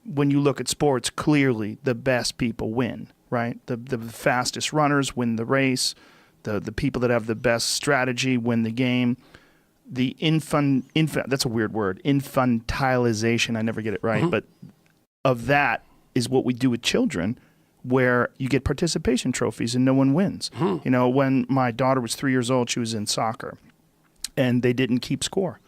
when you look at sports, clearly the best people win, right? The fastest runners win the race. The people that have the best strategy win the game. The that's a weird word, infantilization, I never get it right, but of that is what we do with children, where you get participation trophies and no one wins. You know, when my daughter was 3 years old, she was in soccer, and they didn't keep score,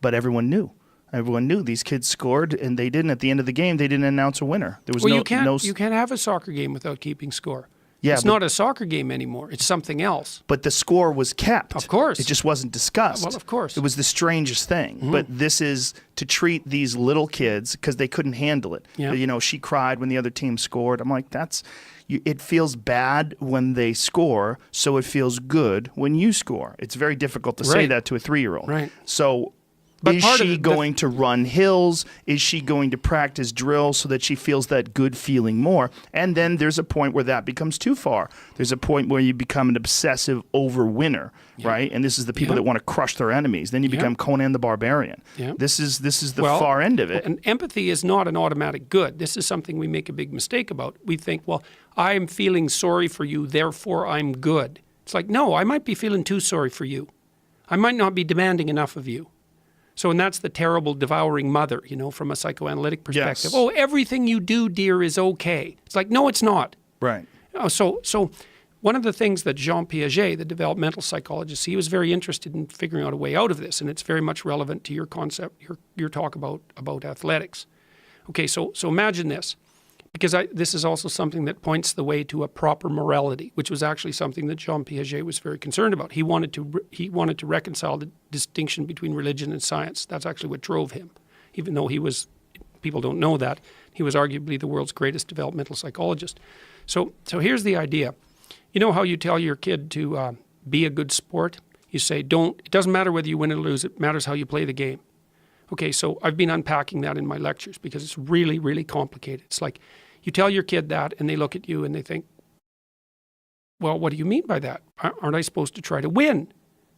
but everyone knew. Everyone knew these kids scored, and they didn't. At the end of the game, they didn't announce a winner. There was you can't have a soccer game without keeping score. Yeah, it's not a soccer game anymore. It's something else. But the score was kept. Of course. It just wasn't discussed. Well, of course. It was the strangest thing. But this is to treat these little kids, because they couldn't handle it. Yeah. You know, she cried when the other team scored. I'm like, it feels bad when they score, so it feels good when you score. It's very difficult to say that to a 3-year-old. Right. So is she going to run hills? Is she going to practice drills so that she feels that good feeling more? And then there's a point where that becomes too far. There's a point where you become an obsessive over-winner, right? And this is the people that want to crush their enemies. Then you become Conan the Barbarian. This is the far end of it. And empathy is not an automatic good. This is something we make a big mistake about. We think, well, I'm feeling sorry for you, therefore I'm good. It's like, no, I might be feeling too sorry for you. I might not be demanding enough of you. So, and that's the terrible devouring mother, you know, from a psychoanalytic perspective. Oh, everything you do, dear, is okay. It's like, no, it's not. Right. So one of the things that Jean Piaget, the developmental psychologist, he was very interested in figuring out a way out of this, and it's very much relevant to your concept, your talk about athletics. Okay, so imagine this, because this is also something that points the way to a proper morality, which was actually something that Jean Piaget was very concerned about. He wanted to reconcile the distinction between religion and science. That's actually what drove him, even though people don't know that, he was arguably the world's greatest developmental psychologist. So here's the idea. You know how you tell your kid to be a good sport? You say, it doesn't matter whether you win or lose, it matters how you play the game. Okay, so I've been unpacking that in my lectures because it's really, really complicated. It's like you tell your kid that and they look at you and they think, well, what do you mean by that? Aren't I supposed to try to win?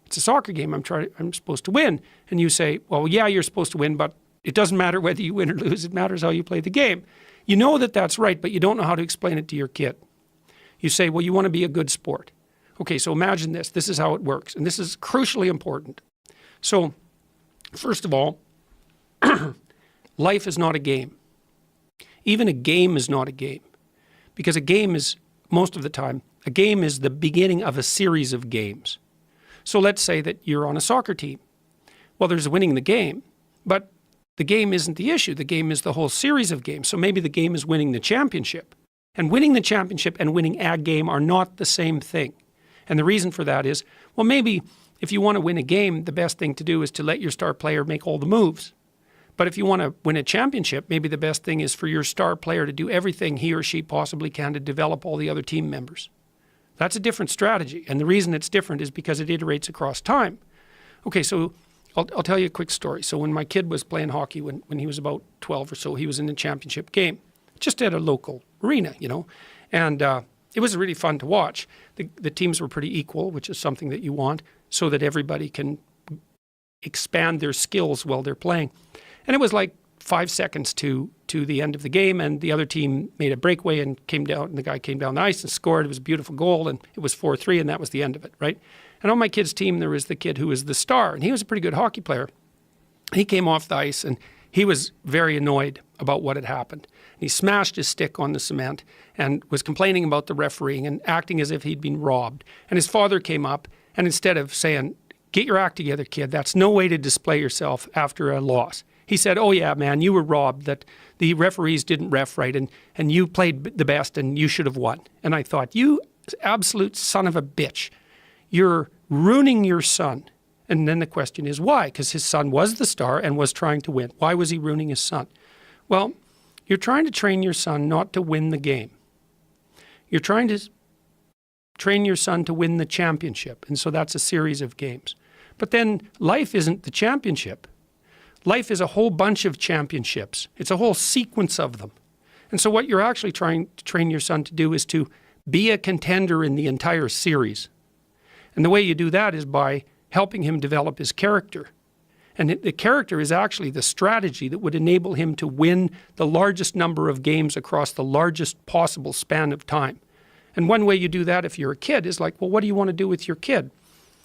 It's a soccer game. I'm supposed to win. And you say, well, yeah, you're supposed to win, but it doesn't matter whether you win or lose. It matters how you play the game. You know that that's right, but you don't know how to explain it to your kid. You say, well, you want to be a good sport. Okay, so imagine this. This is how it works. And this is crucially important. So, first of all, life is not a game. Even a game is not a game. Because a game is, most of the time, a game is the beginning of a series of games. So let's say that you're on a soccer team. Well, there's winning the game, but the game isn't the issue. The game is the whole series of games. So maybe the game is winning the championship. And winning the championship and winning a game are not the same thing. And the reason for that is, well, maybe if you want to win a game, the best thing to do is to let your star player make all the moves. But if you want to win a championship, maybe the best thing is for your star player to do everything he or she possibly can to develop all the other team members. That's a different strategy. And the reason it's different is because it iterates across time. Okay, so I'll tell you a quick story. So when my kid was playing hockey, when he was about 12 or so, he was in a championship game, just at a local arena, you know. And it was really fun to watch. The teams were pretty equal, which is something that you want, so that everybody can expand their skills while they're playing. And it was like 5 seconds to the end of the game, and the other team made a breakaway and came down, and the guy came down the ice and scored. It was a beautiful goal, and it was 4-3, and that was the end of it, right? And on my kid's team, there was the kid who was the star, and he was a pretty good hockey player. He came off the ice, and he was very annoyed about what had happened. And he smashed his stick on the cement and was complaining about the refereeing and acting as if he'd been robbed. And his father came up, and instead of saying, "Get your act together, kid, that's no way to display yourself after a loss," he said, "Oh yeah, man, you were robbed, that the referees didn't ref right, and you played the best and you should have won." And I thought, you absolute son of a bitch, you're ruining your son. And then the question is why? Because his son was the star and was trying to win. Why was he ruining his son? Well, you're trying to train your son not to win the game. You're trying to train your son to win the championship. And so that's a series of games. But then life isn't the championship. Life is a whole bunch of championships. It's a whole sequence of them. And so what you're actually trying to train your son to do is to be a contender in the entire series. And the way you do that is by helping him develop his character. And the character is actually the strategy that would enable him to win the largest number of games across the largest possible span of time. And one way you do that if you're a kid is like, well, what do you want to do with your kid?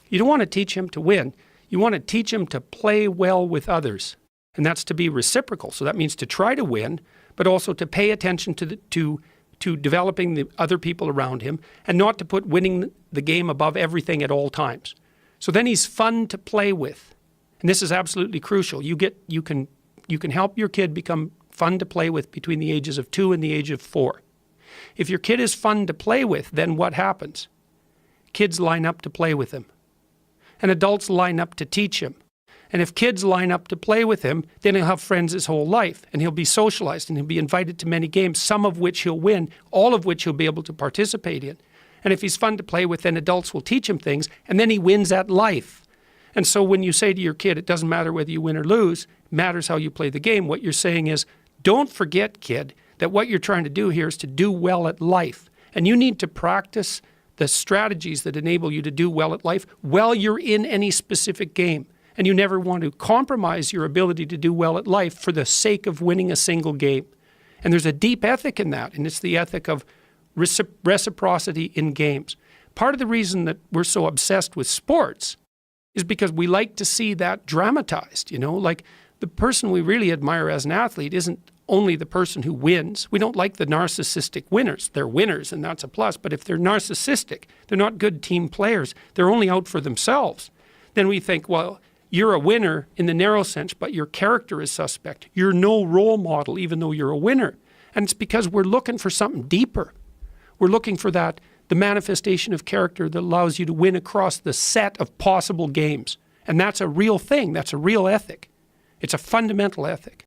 You don't want to teach him to win. You want to teach him to play well with others. And that's to be reciprocal. So that means to try to win, but also to pay attention to developing the other people around him and not to put winning the game above everything at all times. So then he's fun to play with. And this is absolutely crucial. You can help your kid become fun to play with between the ages of 2 and the age of 4. If your kid is fun to play with, then what happens? Kids line up to play with him. And adults line up to teach him. And if kids line up to play with him, then he'll have friends his whole life. And he'll be socialized and he'll be invited to many games, some of which he'll win, all of which he'll be able to participate in. And if he's fun to play with, then adults will teach him things, and then he wins at life. And so when you say to your kid, it doesn't matter whether you win or lose, it matters how you play the game, what you're saying is, don't forget, kid, that what you're trying to do here is to do well at life. And you need to practice the strategies that enable you to do well at life while you're in any specific game. And you never want to compromise your ability to do well at life for the sake of winning a single game. And there's a deep ethic in that, and it's the ethic of reciprocity in games. Part of the reason that we're so obsessed with sports is because we like to see that dramatized, like the person we really admire as an athlete isn't only the person who wins. We don't like the narcissistic winners. They're winners, and that's a plus. But if they're narcissistic, they're not good team players, they're only out for themselves, then we think, well, you're a winner in the narrow sense, but your character is suspect. You're no role model, even though you're a winner. And it's because we're looking for something deeper. We're looking for the manifestation of character that allows you to win across the set of possible games. And that's a real thing. That's a real ethic. It's a fundamental ethic.